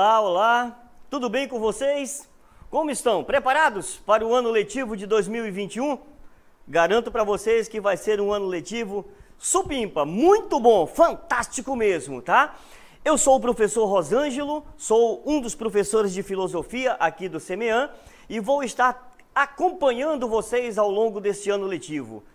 Olá, olá, tudo bem com vocês? Como estão? Preparados para o ano letivo de 2021? Garanto para vocês que vai ser um ano letivo supimpa, muito bom, fantástico mesmo, tá? Eu sou o professor Rosângelo, sou um dos professores de filosofia aqui do CEMEAN e vou estar acompanhando vocês ao longo deste ano letivo.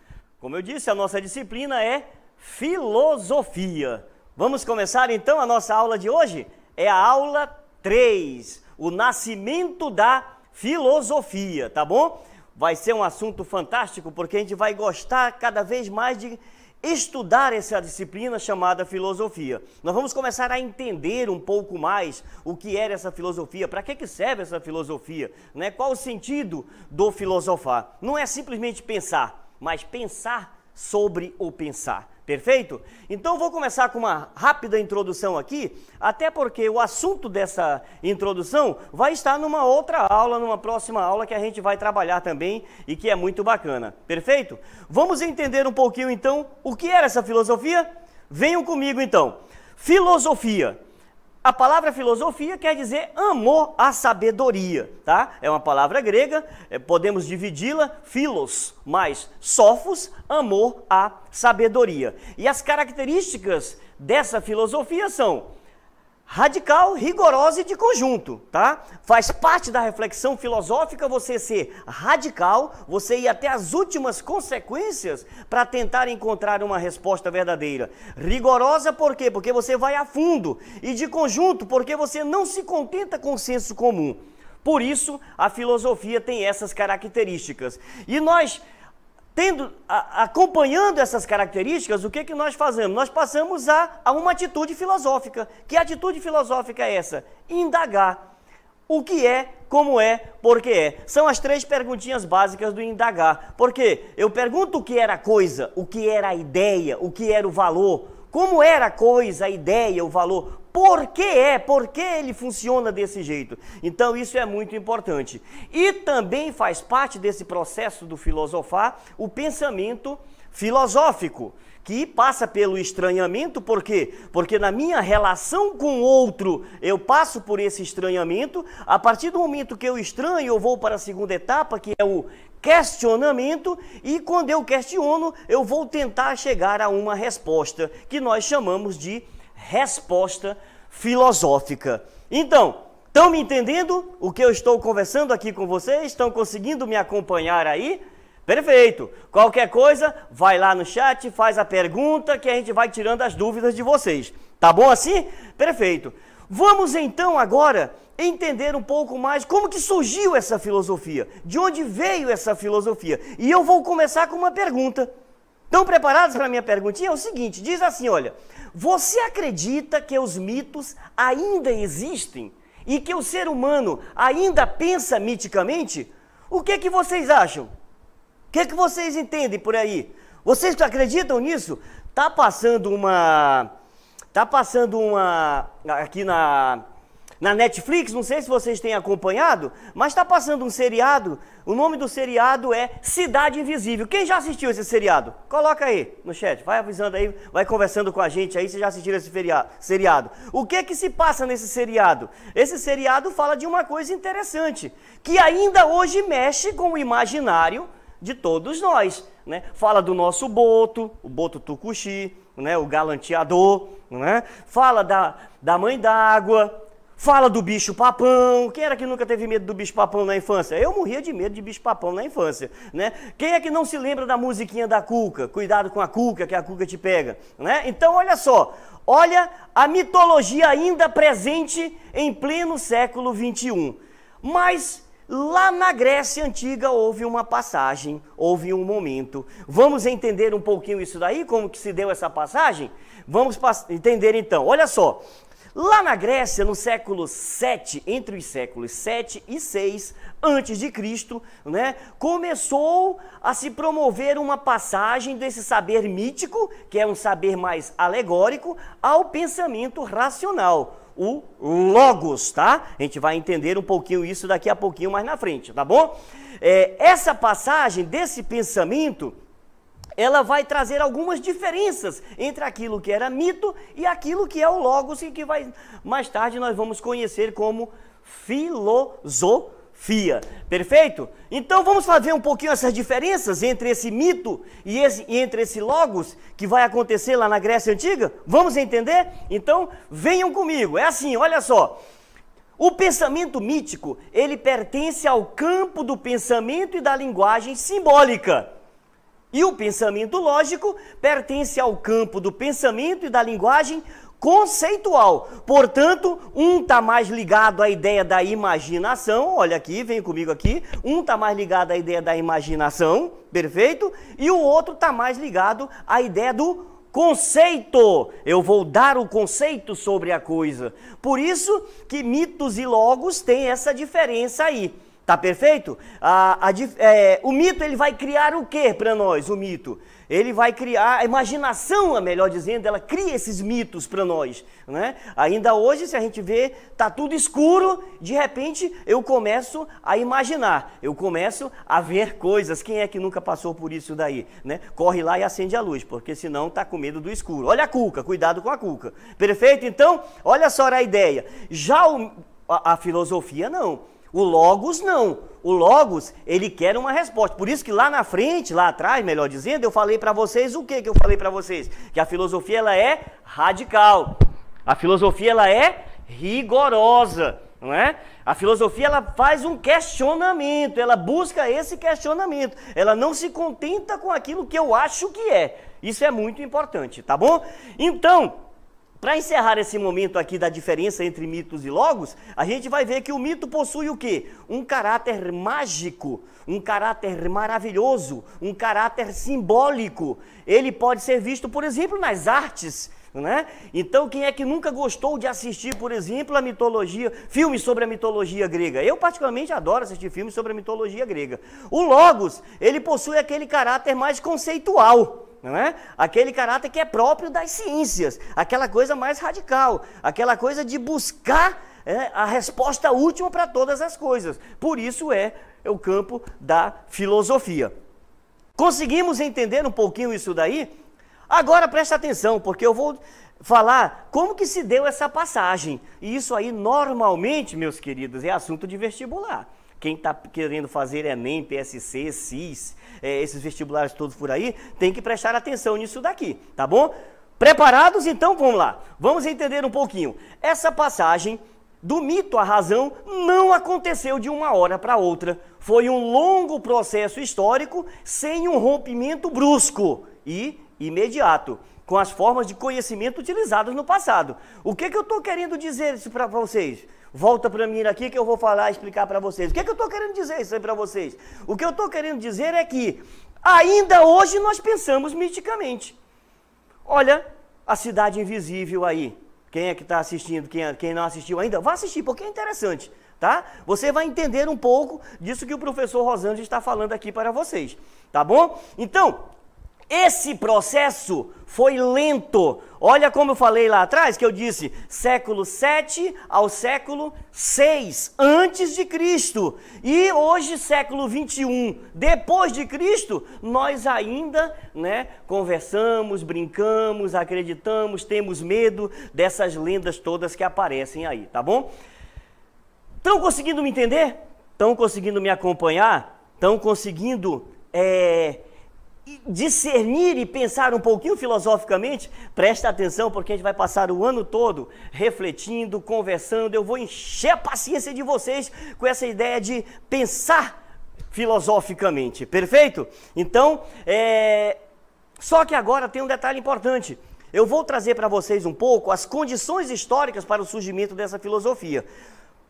Como eu disse, a nossa disciplina é filosofia. Vamos começar então a nossa aula de hoje? É a aula 3, o nascimento da filosofia, tá bom? Vai ser um assunto fantástico porque a gente vai gostar cada vez mais de estudar essa disciplina chamada filosofia. Nós vamos começar a entender um pouco mais o que era essa filosofia, para que serve essa filosofia, né? Qual o sentido do filosofar? Não é simplesmente pensar, mas pensar sobre o pensar. Perfeito? Então vou começar com uma rápida introdução aqui, até porque o assunto dessa introdução vai estar numa outra aula, numa próxima aula que a gente vai trabalhar também e que é muito bacana. Perfeito? Vamos entender um pouquinho então o que era essa filosofia? Venham comigo então. Filosofia. A palavra filosofia quer dizer amor à sabedoria, tá? É uma palavra grega, podemos dividi-la, philos mais sophos, amor à sabedoria. E as características dessa filosofia são radical, rigorosa e de conjunto, tá? Faz parte da reflexão filosófica você ser radical, você ir até as últimas consequências para tentar encontrar uma resposta verdadeira. Rigorosa por quê? Porque você vai a fundo. E de conjunto, porque você não se contenta com o senso comum. Por isso, a filosofia tem essas características. E nós, acompanhando essas características, o que nós fazemos? Nós passamos a uma atitude filosófica. Que atitude filosófica é essa? Indagar. O que é, como é, por que é. São as 3 perguntinhas básicas do indagar. Porque eu pergunto o que era a coisa, o que era a ideia, o que era o valor, como era a coisa, a ideia, o valor, por que ele funciona desse jeito. Então isso é muito importante. E também faz parte desse processo do filosofar o pensamento filosófico, que passa pelo estranhamento. Por quê? Porque na minha relação com o outro, eu passo por esse estranhamento. A partir do momento que eu estranho, eu vou para a segunda etapa, que é o questionamento, e quando eu questiono, eu vou tentar chegar a uma resposta, que nós chamamos de resposta filosófica. Então, estão me entendendo o que eu estou conversando aqui com vocês? Estão conseguindo me acompanhar aí? Perfeito! Qualquer coisa, vai lá no chat, faz a pergunta que a gente vai tirando as dúvidas de vocês. Tá bom assim? Perfeito! Vamos então agora entender um pouco mais como que surgiu essa filosofia, de onde veio essa filosofia. E eu vou começar com uma pergunta. Estão preparados para a minha perguntinha? É o seguinte, diz assim, olha, você acredita que os mitos ainda existem e que o ser humano ainda pensa miticamente? O que vocês acham? O que vocês entendem por aí? Vocês acreditam nisso? Tá passando uma aqui na Netflix, não sei se vocês têm acompanhado, mas está passando um seriado, o nome do seriado é Cidade Invisível. Quem já assistiu esse seriado? Coloca aí no chat, vai avisando aí, vai conversando com a gente aí se já assistiram esse seriado. O que se passa nesse seriado? Esse seriado fala de uma coisa interessante, que ainda hoje mexe com o imaginário de todos nós, né? Fala do nosso boto, o boto tucuxi, né? O galanteador, né? Fala da mãe d'água, fala do bicho-papão. Quem era que nunca teve medo do bicho-papão na infância? Eu morria de medo de bicho-papão na infância, né? Quem é que não se lembra da musiquinha da cuca? Cuidado com a cuca, que a cuca te pega, né? Então, olha só, olha a mitologia ainda presente em pleno século XXI. Mas lá na Grécia Antiga houve uma passagem, houve um momento. Vamos entender um pouquinho isso daí, como que se deu essa passagem? Vamos entender então, olha só. Lá na Grécia, no século 7, entre os séculos 7 e 6 antes de Cristo, né, começou a se promover uma passagem desse saber mítico, que é um saber mais alegórico, ao pensamento racional, o logos, tá? A gente vai entender um pouquinho isso daqui a pouquinho mais na frente, tá bom? Essa passagem desse pensamento ela vai trazer algumas diferenças entre aquilo que era mito e aquilo que é o logos e que mais tarde nós vamos conhecer como filosofia. Perfeito? Então vamos fazer um pouquinho essas diferenças entre esse mito e entre esse logos que vai acontecer lá na Grécia Antiga? Vamos entender? Então venham comigo. É assim, olha só. O pensamento mítico, ele pertence ao campo do pensamento e da linguagem simbólica. E o pensamento lógico pertence ao campo do pensamento e da linguagem conceitual. Portanto, um está mais ligado à ideia da imaginação, olha aqui, vem comigo aqui, um está mais ligado à ideia da imaginação, perfeito? E o outro está mais ligado à ideia do conceito. Eu vou dar o conceito sobre a coisa. Por isso que mitos e logos têm essa diferença aí. Tá perfeito? O mito, ele vai criar o que para nós, o mito? Ele vai criar, a imaginação, melhor dizendo, ela cria esses mitos para nós, né? Ainda hoje, se a gente vê, tá tudo escuro, de repente eu começo a imaginar, eu começo a ver coisas. Quem é que nunca passou por isso daí, né? Corre lá e acende a luz, porque senão tá com medo do escuro. Olha a cuca, cuidado com a cuca. Perfeito? Então, olha só a ideia. Já a filosofia não. O logos não. O logos, ele quer uma resposta. Por isso que lá na frente, lá atrás, melhor dizendo, eu falei para vocês o que eu falei para vocês? Que a filosofia, ela é radical. A filosofia, ela é rigorosa, não é? A filosofia, ela faz um questionamento, ela busca esse questionamento. Ela não se contenta com aquilo que eu acho que é. Isso é muito importante, tá bom? Então, para encerrar esse momento aqui da diferença entre mitos e logos, a gente vai ver que o mito possui o quê? Um caráter mágico, um caráter maravilhoso, um caráter simbólico. Ele pode ser visto, por exemplo, nas artes, né? Então, quem é que nunca gostou de assistir, por exemplo, a mitologia, filmes sobre a mitologia grega? Eu, particularmente, adoro assistir filmes sobre a mitologia grega. O logos, ele possui aquele caráter mais conceitual, não é? Aquele caráter que é próprio das ciências, aquela coisa mais radical, aquela coisa de buscar a resposta última para todas as coisas. Por isso é o campo da filosofia. Conseguimos entender um pouquinho isso daí? Agora presta atenção, porque eu vou falar como que se deu essa passagem. E isso aí normalmente, meus queridos, é assunto de vestibular. Quem está querendo fazer Enem, PSC, CIS, esses vestibulares todos por aí, tem que prestar atenção nisso daqui, tá bom? Preparados? Então vamos lá. Vamos entender um pouquinho. Essa passagem do mito à razão não aconteceu de uma hora para outra. Foi um longo processo histórico sem um rompimento brusco e imediato com as formas de conhecimento utilizadas no passado. O que eu estou querendo dizer isso para vocês? Volta para mim aqui que eu vou falar e explicar para vocês. O que eu estou querendo dizer isso aí para vocês? O que eu estou querendo dizer é que ainda hoje nós pensamos miticamente. Olha a Cidade Invisível aí. Quem é que está assistindo? Quem não assistiu ainda, vá assistir, porque é interessante, tá? Você vai entender um pouco disso que o professor Rosângela está falando aqui para vocês, tá bom? Então, esse processo foi lento. Olha como eu falei lá atrás, que eu disse século 7 ao século 6 antes de Cristo. E hoje, século 21 depois de Cristo, nós ainda, conversamos, brincamos, acreditamos, temos medo dessas lendas todas que aparecem aí, tá bom? Estão conseguindo me entender? Estão conseguindo me acompanhar? Estão conseguindo discernir e pensar um pouquinho filosoficamente? Presta atenção, porque a gente vai passar o ano todo refletindo, conversando. Eu vou encher a paciência de vocês com essa ideia de pensar filosoficamente, perfeito? Então, só que agora tem um detalhe importante. Eu vou trazer para vocês um pouco as condições históricas para o surgimento dessa filosofia.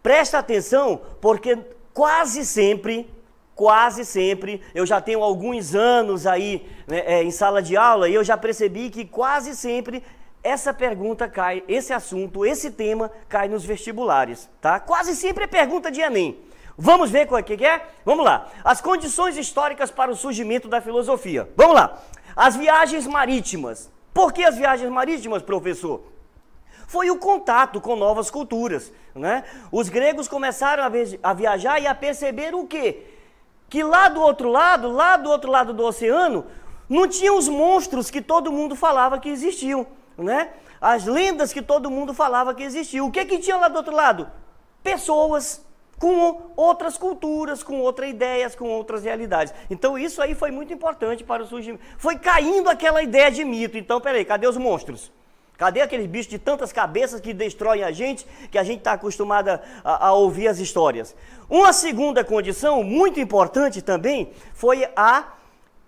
Presta atenção, porque quase sempre, eu já tenho alguns anos aí em sala de aula e eu já percebi que quase sempre essa pergunta cai, esse assunto, esse tema cai nos vestibulares, tá? Quase sempre é pergunta de Enem. Vamos ver qual que é? Vamos lá. As condições históricas para o surgimento da filosofia. Vamos lá. As viagens marítimas. Por que as viagens marítimas, professor? Foi o contato com novas culturas, né? Os gregos começaram a viajar e a perceber o quê? Que lá do outro lado do oceano, Não tinha os monstros que todo mundo falava que existiam, né? As lendas que todo mundo falava que existiam. O que que tinha lá do outro lado? Pessoas com outras culturas, com outras ideias, com outras realidades. Então isso aí foi muito importante para o surgimento. Foi caindo aquela ideia de mito. Então, peraí, cadê os monstros? Cadê aqueles bichos de tantas cabeças que destroem a gente, que a gente está acostumado a ouvir as histórias? Uma segunda condição muito importante também foi a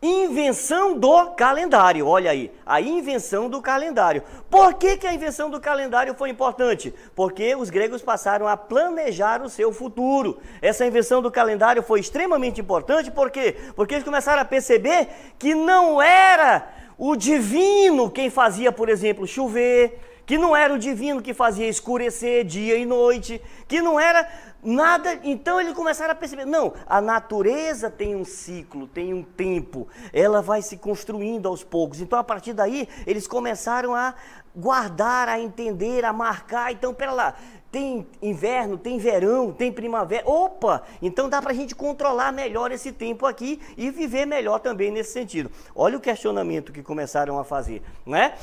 invenção do calendário. Olha aí, a invenção do calendário. Por que que a invenção do calendário foi importante? Porque os gregos passaram a planejar o seu futuro. Essa invenção do calendário foi extremamente importante, por quê? Porque eles começaram a perceber que não era o divino quem fazia, por exemplo, chover, que não era o divino que fazia escurecer dia e noite, que não era nada. Então eles começaram a perceber, não, a natureza tem um ciclo, tem um tempo, ela vai se construindo aos poucos. Então a partir daí eles começaram a guardar, a entender, a marcar. Então pera lá, tem inverno, tem verão, tem primavera, opa, então dá para a gente controlar melhor esse tempo aqui e viver melhor também nesse sentido. Olha o questionamento que começaram a fazer, né?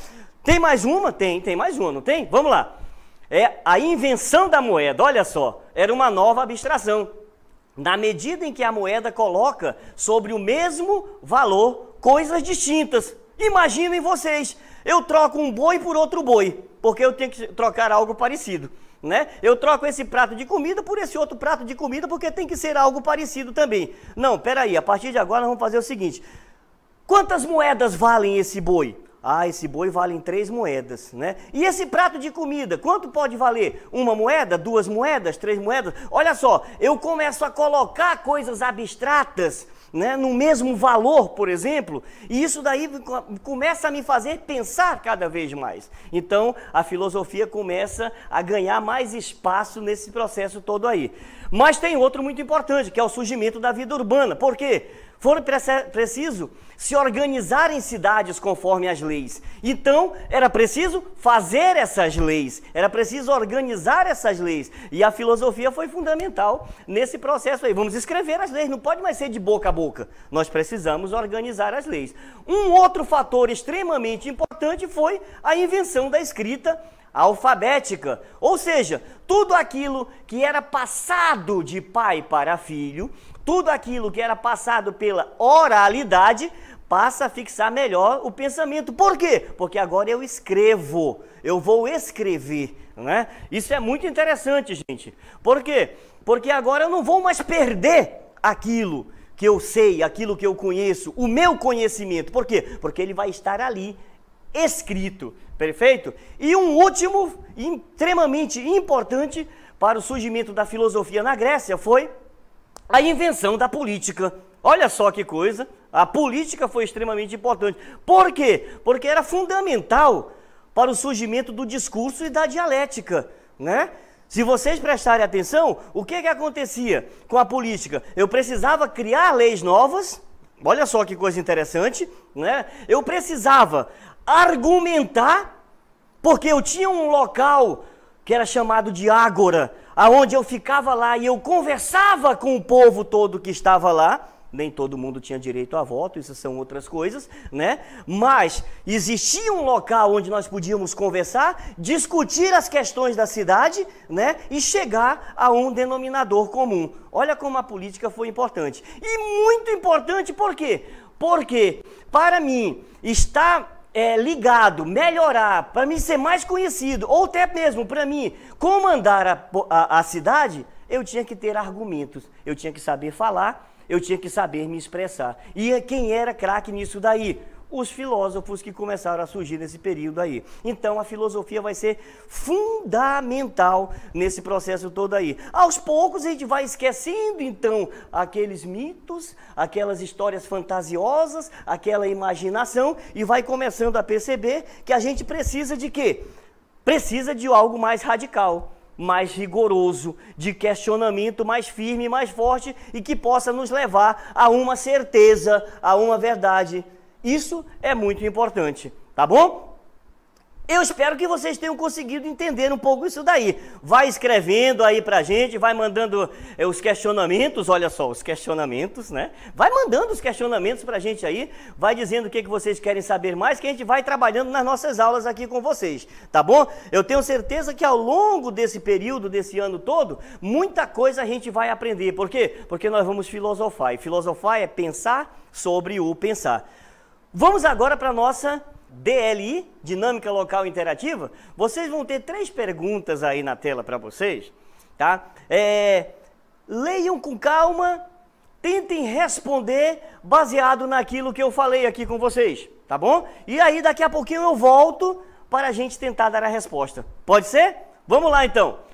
Tem mais uma? Tem mais uma, não tem? Vamos lá. É a invenção da moeda, olha só, era uma nova abstração. Na medida em que a moeda coloca sobre o mesmo valor coisas distintas. Imaginem vocês, eu troco um boi por outro boi, porque eu tenho que trocar algo parecido, né? Eu troco esse prato de comida por esse outro prato de comida, porque tem que ser algo parecido também. Não, peraí, a partir de agora nós vamos fazer o seguinte. Quantas moedas valem esse boi? Ah, esse boi vale 3 moedas, né? E esse prato de comida, quanto pode valer? 1 moeda, 2 moedas, 3 moedas? Olha só, eu começo a colocar coisas abstratas, né, no mesmo valor, por exemplo, e isso daí começa a me fazer pensar cada vez mais. Então, a filosofia começa a ganhar mais espaço nesse processo todo aí. Mas tem outro muito importante, que é o surgimento da vida urbana. Por quê? Foi preciso se organizar em cidades conforme as leis. Então, era preciso fazer essas leis, era preciso organizar essas leis. E a filosofia foi fundamental nesse processo aí. Vamos escrever as leis, não pode mais ser de boca a boca. Nós precisamos organizar as leis. Um outro fator extremamente importante foi a invenção da escrita alfabética, ou seja, tudo aquilo que era passado de pai para filho, tudo aquilo que era passado pela oralidade, passa a fixar melhor o pensamento. Por quê? Porque agora eu escrevo, eu vou escrever, né? Isso é muito interessante, gente. Por quê? Porque agora eu não vou mais perder aquilo que eu sei, aquilo que eu conheço, o meu conhecimento. Por quê? Porque ele vai estar ali, escrito, perfeito? E um último, extremamente importante para o surgimento da filosofia na Grécia foi a invenção da política. Olha só que coisa, a política foi extremamente importante. Por quê? Porque era fundamental para o surgimento do discurso e da dialética, né? Se vocês prestarem atenção, o que acontecia com a política? Eu precisava criar leis novas, olha só que coisa interessante, né? Eu precisava argumentar, porque eu tinha um local que era chamado de ágora, aonde eu ficava lá e eu conversava com o povo todo que estava lá. Nem todo mundo tinha direito a voto, isso são outras coisas, né? Mas existia um local onde nós podíamos conversar, discutir as questões da cidade, né? E chegar a um denominador comum. Olha como a política foi importante. E muito importante por quê? Porque para mim estar ligado, melhorar, para mim ser mais conhecido, ou até mesmo para mim comandar a cidade, eu tinha que ter argumentos, eu tinha que saber falar, eu tinha que saber me expressar. E quem era craque nisso daí? Os filósofos que começaram a surgir nesse período aí. Então a filosofia vai ser fundamental nesse processo todo aí. Aos poucos a gente vai esquecendo então aqueles mitos, aquelas histórias fantasiosas, aquela imaginação e vai começando a perceber que a gente precisa de quê? Precisa de algo mais radical, mais rigoroso, de questionamento mais firme, mais forte e que possa nos levar a uma certeza, a uma verdade. Isso é muito importante, tá bom? Eu espero que vocês tenham conseguido entender um pouco isso daí. Vai escrevendo aí pra gente, vai mandando os questionamentos, olha só, os questionamentos, né? Vai mandando os questionamentos pra gente aí, vai dizendo o que vocês querem saber mais, que a gente vai trabalhando nas nossas aulas aqui com vocês, tá bom? Eu tenho certeza que ao longo desse período, desse ano todo, muita coisa a gente vai aprender. Por quê? Porque nós vamos filosofar, e filosofar é pensar sobre o pensar. Vamos agora para a nossa DLI, Dinâmica Local Interativa. Vocês vão ter 3 perguntas aí na tela para vocês, tá? Leiam com calma, tentem responder baseado naquilo que eu falei aqui com vocês, tá bom? E aí daqui a pouquinho eu volto para a gente tentar dar a resposta. Pode ser? Vamos lá então.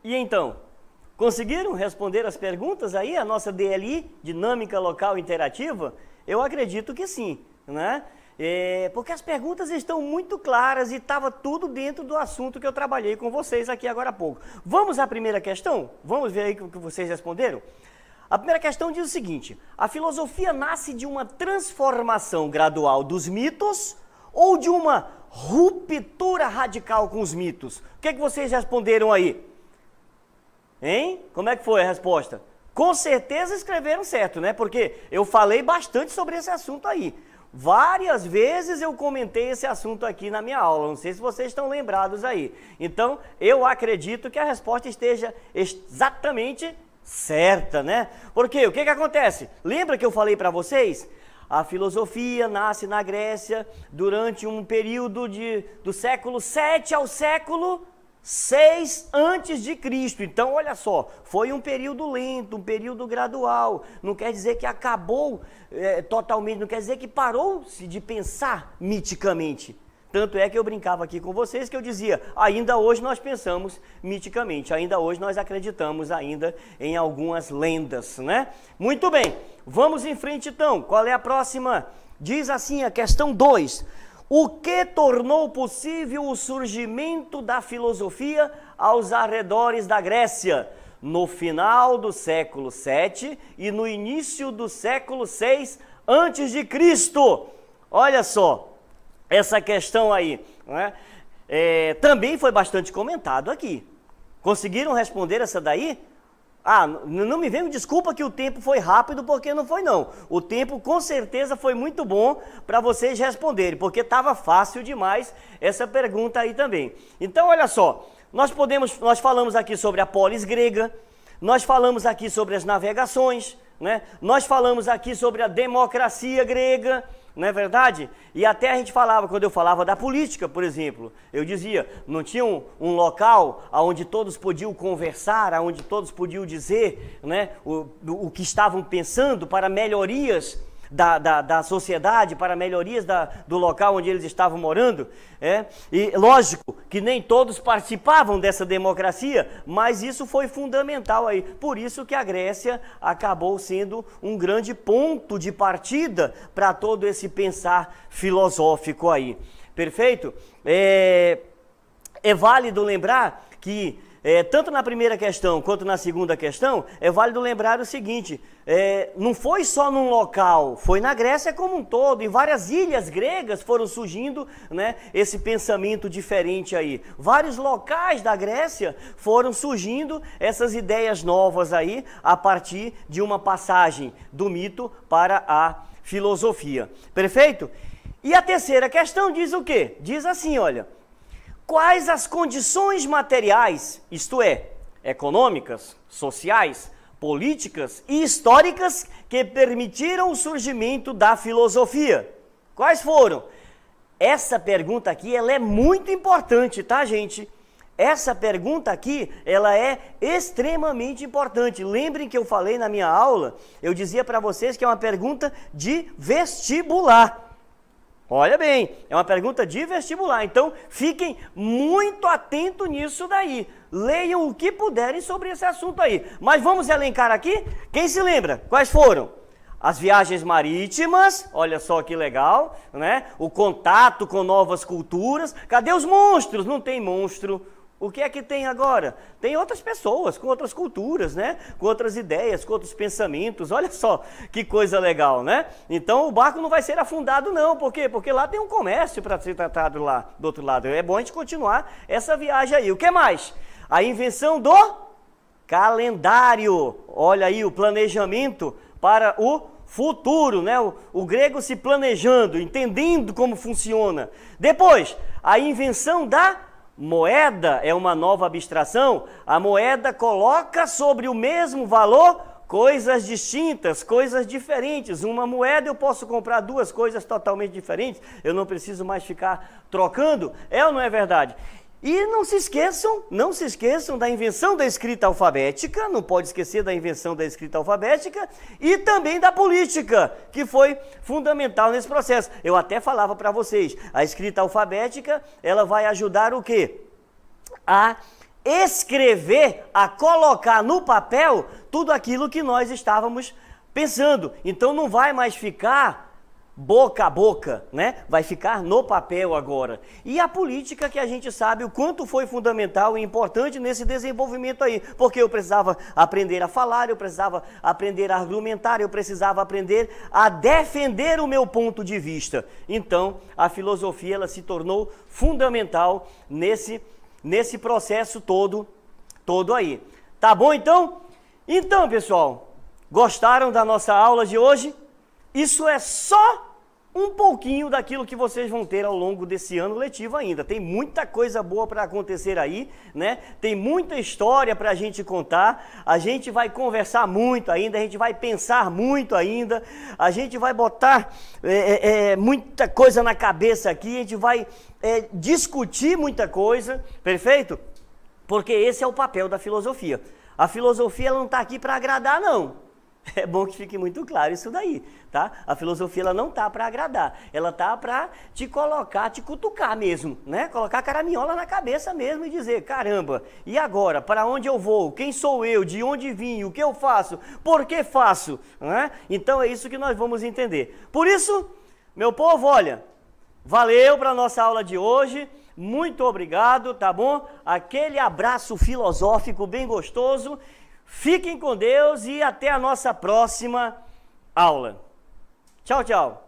E então, conseguiram responder as perguntas aí, a nossa DLI, Dinâmica Local Interativa? Eu acredito que sim, né? Porque as perguntas estão muito claras e estava tudo dentro do assunto que eu trabalhei com vocês aqui agora há pouco. Vamos à primeira questão? Vamos ver aí o que vocês responderam? A primeira questão diz o seguinte: a filosofia nasce de uma transformação gradual dos mitos ou de uma ruptura radical com os mitos? O que é que vocês responderam aí? Hein? Como é que foi a resposta? Com certeza escreveram certo, né? Porque eu falei bastante sobre esse assunto aí. Várias vezes eu comentei esse assunto aqui na minha aula, não sei se vocês estão lembrados aí. Então, eu acredito que a resposta esteja exatamente certa, né? Porque o que acontece? Lembra que eu falei para vocês? A filosofia nasce na Grécia durante um período do século 7 ao século 6 antes de Cristo. Então, olha só, foi um período lento, um período gradual. Não quer dizer que acabou totalmente, não quer dizer que parou-se de pensar miticamente. Tanto é que eu brincava aqui com vocês que eu dizia, ainda hoje nós pensamos miticamente, ainda hoje nós acreditamos ainda em algumas lendas, né? Muito bem, vamos em frente então. Qual é a próxima? Diz assim a questão 2. O que tornou possível o surgimento da filosofia aos arredores da Grécia, no final do século 7 e no início do século 6 antes de Cristo? Olha só, essa questão aí, né? Também foi bastante comentado aqui. Conseguiram responder essa daí? Ah, não me venham desculpa que o tempo foi rápido, porque não foi não. O tempo com certeza foi muito bom para vocês responderem, porque estava fácil demais essa pergunta aí também. Então, olha só, nós falamos aqui sobre a polis grega, nós falamos aqui sobre as navegações, né? Nós falamos aqui sobre a democracia grega, não é verdade? E até a gente falava, quando eu falava da política, por exemplo, eu dizia, não tinha um local onde todos podiam conversar, onde todos podiam dizer, né, o que estavam pensando para melhorias da sociedade, para melhorias do local onde eles estavam morando. E lógico que nem todos participavam dessa democracia, mas isso foi fundamental aí. Por isso que a Grécia acabou sendo um grande ponto de partida para todo esse pensar filosófico aí. Perfeito? É válido lembrar que tanto na primeira questão quanto na segunda questão, é válido lembrar o seguinte, não foi só num local, foi na Grécia como um todo, em várias ilhas gregas foram surgindo, né, esse pensamento diferente aí. Vários locais da Grécia foram surgindo essas ideias novas aí, a partir de uma passagem do mito para a filosofia. Perfeito? E a terceira questão diz o quê? Diz assim, olha: quais as condições materiais, isto é, econômicas, sociais, políticas e históricas que permitiram o surgimento da filosofia? Quais foram? Essa pergunta aqui, ela é muito importante, tá, gente? Essa pergunta aqui, ela é extremamente importante. Lembrem que eu falei na minha aula, eu dizia para vocês que é uma pergunta de vestibular. Olha bem, é uma pergunta de vestibular, então fiquem muito atentos nisso daí. Leiam o que puderem sobre esse assunto aí. Mas vamos elencar aqui? Quem se lembra? Quais foram? As viagens marítimas, olha só que legal, né? O contato com novas culturas. Cadê os monstros? Não tem monstro. O que é que tem agora? Tem outras pessoas, com outras culturas, né? Com outras ideias, com outros pensamentos. Olha só que coisa legal, né? Então o barco não vai ser afundado não. Por quê? Porque lá tem um comércio para ser tratado lá do outro lado. É bom a gente continuar essa viagem aí. O que mais? A invenção do calendário. Olha aí o planejamento para o futuro, né? O grego se planejando, entendendo como funciona. Depois, a invenção da moeda é uma nova abstração. A moeda coloca sobre o mesmo valor coisas distintas, coisas diferentes. Uma moeda eu posso comprar duas coisas totalmente diferentes. Eu não preciso mais ficar trocando. É ou não é verdade? E não se esqueçam da invenção da escrita alfabética, não pode esquecer da invenção da escrita alfabética e também da política, que foi fundamental nesse processo. Eu até falava para vocês, a escrita alfabética, ela vai ajudar o quê? A escrever, a colocar no papel tudo aquilo que nós estávamos pensando. Então não vai mais ficar boca a boca, né? Vai ficar no papel agora. E a política, que a gente sabe o quanto foi fundamental e importante nesse desenvolvimento aí, porque eu precisava aprender a falar, eu precisava aprender a argumentar, eu precisava aprender a defender o meu ponto de vista. Então, a filosofia, ela se tornou fundamental nesse processo todo aí. Tá bom então? Então, pessoal, gostaram da nossa aula de hoje? Isso é só um pouquinho daquilo que vocês vão ter ao longo desse ano letivo ainda. Tem muita coisa boa para acontecer aí, né? Tem muita história para a gente contar. A gente vai conversar muito ainda, a gente vai pensar muito ainda, a gente vai botar muita coisa na cabeça aqui, a gente vai discutir muita coisa, perfeito? Porque esse é o papel da filosofia. A filosofia, ela não está aqui para agradar, não. É bom que fique muito claro isso daí, tá? A filosofia, ela não tá para agradar, ela tá para te colocar, te cutucar mesmo, né? Colocar a caraminhola na cabeça mesmo e dizer, caramba, e agora? Para onde eu vou? Quem sou eu? De onde vim? O que eu faço? Por que faço? Né? Então é isso que nós vamos entender. Por isso, meu povo, olha, valeu para a nossa aula de hoje. Muito obrigado, tá bom? Aquele abraço filosófico bem gostoso. Fiquem com Deus e até a nossa próxima aula. Tchau, tchau.